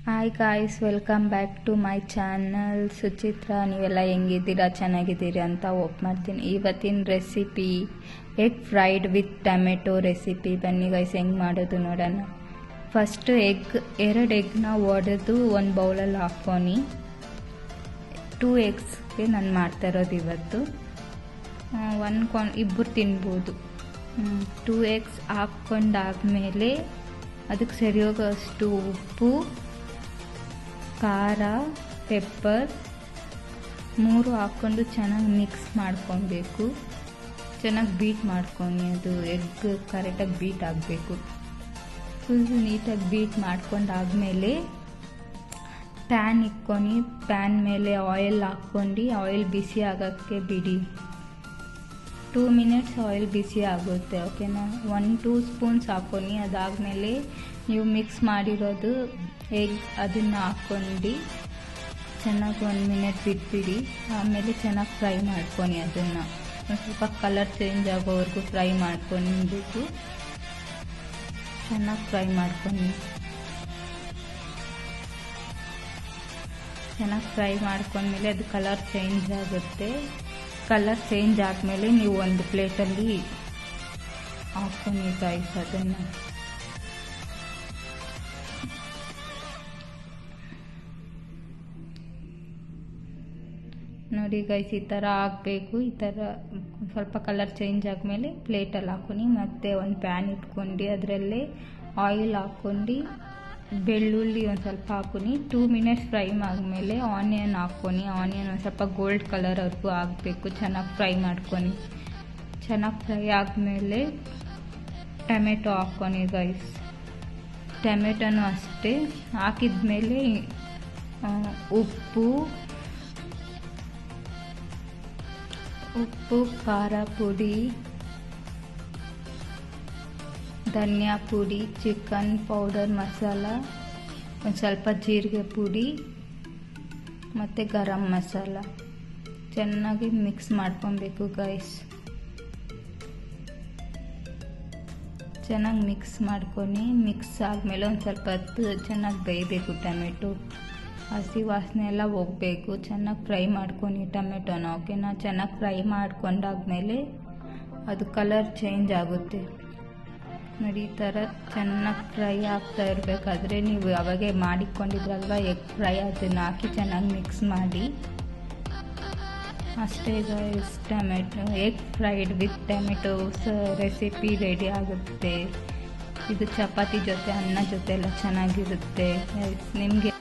Hi guys, welcome back to my channel Suchitra. ನೀವೆಲ್ಲ ಹೆಂಗಿದ್ದೀರಾ? ಚೆನ್ನಾಗಿದ್ದೀರಿ ಅಂತ ಹೋಪ್ ಮಾಡ್ತೀನಿ. ಇವತ್ತಿನ recipe egg fried with tomato recipe. ಬನ್ನಿ ಗೈಸ್, ಹೆಂಗೆ ಮಾಡೋದು ನೋಡೋಣ. ಫಸ್ಟ್ ಎರಡು ಎಗ್ನ ಒಡೆದು ಒಂದು ಬೌಲಲ್ಲಿ ಹಾಕ್ಕೊಂಡು 2 ಎಗ್ಸ್ಗೆ ನಾನು ಮಾಡ್ತಾ ಇರೋದು ಇವತ್ತು. ಇಬ್ಬರು ತಿನ್ಬೋದು. 2 ಎಗ್ಸ್ ಹಾಕ್ಕೊಂಡಾದ್ಮೇಲೆ ಅದಕ್ಕೆ ಸರಿಯೋಗಷ್ಟು ಉಪ್ಪು, ಖಾರ, ಪೆಪ್ಪರ್ 3 ಹಾಕ್ಕೊಂಡು ಚೆನ್ನಾಗಿ ಮಿಕ್ಸ್ ಮಾಡ್ಕೊಬೇಕು. ಚೆನ್ನಾಗಿ ಬೀಟ್ ಮಾಡ್ಕೊಂಡು, ಅದು ಎಗ್ ಕರೆಕ್ಟಾಗಿ ಬೀಟ್ ಆಗಬೇಕು. ಫುಲ್ ನೀಟಾಗಿ ಬೀಟ್ ಮಾಡ್ಕೊಂಡಾದ್ಮೇಲೆ ಪ್ಯಾನ್ ಇಟ್ಕೊಂಡು ಪ್ಯಾನ್ ಮೇಲೆ ಆಯಿಲ್ ಹಾಕ್ಕೊಂಡು ಆಯಿಲ್ ಬಿಸಿ ಆಗೋಕ್ಕೆ ಬಿಡಿ. 2 ಮಿನಿಟ್ಸ್ ಆಯಿಲ್ ಬಿಸಿ ಆಗುತ್ತೆ. ಓಕೆನಾ? 1-2 ಸ್ಪೂನ್ಸ್ ಹಾಕ್ಕೊಂಡು ಅದಾದಮೇಲೆ ನೀವು ಮಿಕ್ಸ್ ಮಾಡಿರೋದು ಎಗ್ ಅದನ್ನು ಹಾಕ್ಕೊಂಡು ಚೆನ್ನಾಗಿ 1 ಮಿನಿಟ್ ಬಿಟ್ಬಿಡಿ. ಆಮೇಲೆ ಚೆನ್ನಾಗಿ ಫ್ರೈ ಮಾಡ್ಕೊಂಡು ಅದನ್ನು ಒಂದು ಸ್ವಲ್ಪ ಕಲರ್ ಚೇಂಜ್ ಆಗೋವರೆಗೂ ಫ್ರೈ ಮಾಡ್ಕೊಬೇಕು. ಚೆನ್ನಾಗಿ ಫ್ರೈ ಮಾಡ್ಕೊಂಡ್ಮೇಲೆ ಅದು ಕಲರ್ ಚೇಂಜ್ ಆಗುತ್ತೆ. ಕಲರ್ ಚೇಂಜ್ ಆದಮೇಲೆ ನೀವು ಒಂದು ಪ್ಲೇಟಲ್ಲಿ ಹಾಕ್ಕೊಂಡು ಗೈಸ್ ಅದನ್ನು. ನೋಡಿ ಗೈಸ್, ಈ ಥರ ಹಾಕಬೇಕು. ಈ ಥರ ಸ್ವಲ್ಪ ಕಲರ್ ಚೇಂಜ್ ಆದಮೇಲೆ ಪ್ಲೇಟಲ್ಲಿ ಹಾಕ್ಕೊಂಡು ಮತ್ತೆ ಒಂದು ಪ್ಯಾನ್ ಇಟ್ಕೊಂಡು ಅದರಲ್ಲೇ ಆಯಿಲ್ ಹಾಕ್ಕೊಂಡು ಬೆಳ್ಳುಳ್ಳಿ ಒಂದು ಸ್ವಲ್ಪ ಹಾಕ್ಕೊಂಡು 2 ಮಿನಿಟ್ಸ್ ಫ್ರೈ ಆದಮೇಲೆ ಆನಿಯನ್ ಹಾಕ್ಕೊಂಡು ಆನಿಯನ್ ಒಂದು ಸ್ವಲ್ಪ ಗೋಲ್ಡ್ ಕಲರ್ವರೆಗೂ ಆಗಬೇಕು. ಚೆನ್ನಾಗಿ ಫ್ರೈ ಮಾಡ್ಕೊಂಡು ಚೆನ್ನಾಗಿ ಫ್ರೈ ಆದಮೇಲೆ ಟೊಮೆಟೊ ಹಾಕ್ಕೊಂಡು ಗೈಸ್. ಟೊಮೆಟೊನೂ ಅಷ್ಟೇ ಹಾಕಿದ್ಮೇಲೆ ಉಪ್ಪು, ಖಾರ ಪುಡಿ, ಧನಿಯಾ ಪುಡಿ, ಚಿಕನ್ ಪೌಡರ್ ಮಸಾಲ, ಒಂದು ಸ್ವಲ್ಪ ಜೀರಿಗೆ ಪುಡಿ ಮತ್ತು ಗರಂ ಮಸಾಲ ಚೆನ್ನಾಗಿ ಮಿಕ್ಸ್ ಮಾಡ್ಕೊಬೇಕು ಗೈಸ್. ಚೆನ್ನಾಗಿ ಮಿಕ್ಸ್ ಮಾಡ್ಕೊಂಡು ಮಿಕ್ಸ್ ಆದಮೇಲೆ ಒಂದು ಸ್ವಲ್ಪ ಹೊತ್ತು ಚೆನ್ನಾಗಿ ಬೇಯಬೇಕು. ಟೊಮೆಟೊ ಹಸಿ ವಾಸನೆ ಎಲ್ಲ ಹೋಗಬೇಕು. ಚೆನ್ನಾಗಿ ಫ್ರೈ ಮಾಡ್ಕೊಂಡು ಟೊಮೆಟೊನ. ಓಕೆನಾ? ಚೆನ್ನಾಗಿ ಫ್ರೈ ಮಾಡ್ಕೊಂಡಾದ್ಮೇಲೆ ಅದು ಕಲರ್ ಚೇಂಜ್ ಆಗುತ್ತೆ. ನೋಡಿ, ಈ ಥರ ಚೆನ್ನಾಗಿ ಫ್ರೈ ಆಗ್ತಾ ಇರಬೇಕಾದ್ರೆ ನೀವು ಅವಾಗೆ ಮಾಡಿಕೊಂಡಿದ್ರಲ್ವ ಎಗ್ ಫ್ರೈ, ಅದನ್ನು ಹಾಕಿ ಚೆನ್ನಾಗಿ ಮಿಕ್ಸ್ ಮಾಡಿ. ಅಷ್ಟೇ guys, egg fried with tomato recipe ready ಆಗುತ್ತೆ. ಇದು ಚಪಾತಿ ಜೊತೆ, ಅನ್ನ ಜೊತೆ ಎಲ್ಲ ಚೆನ್ನಾಗಿರುತ್ತೆ. ನಿಮಗೆ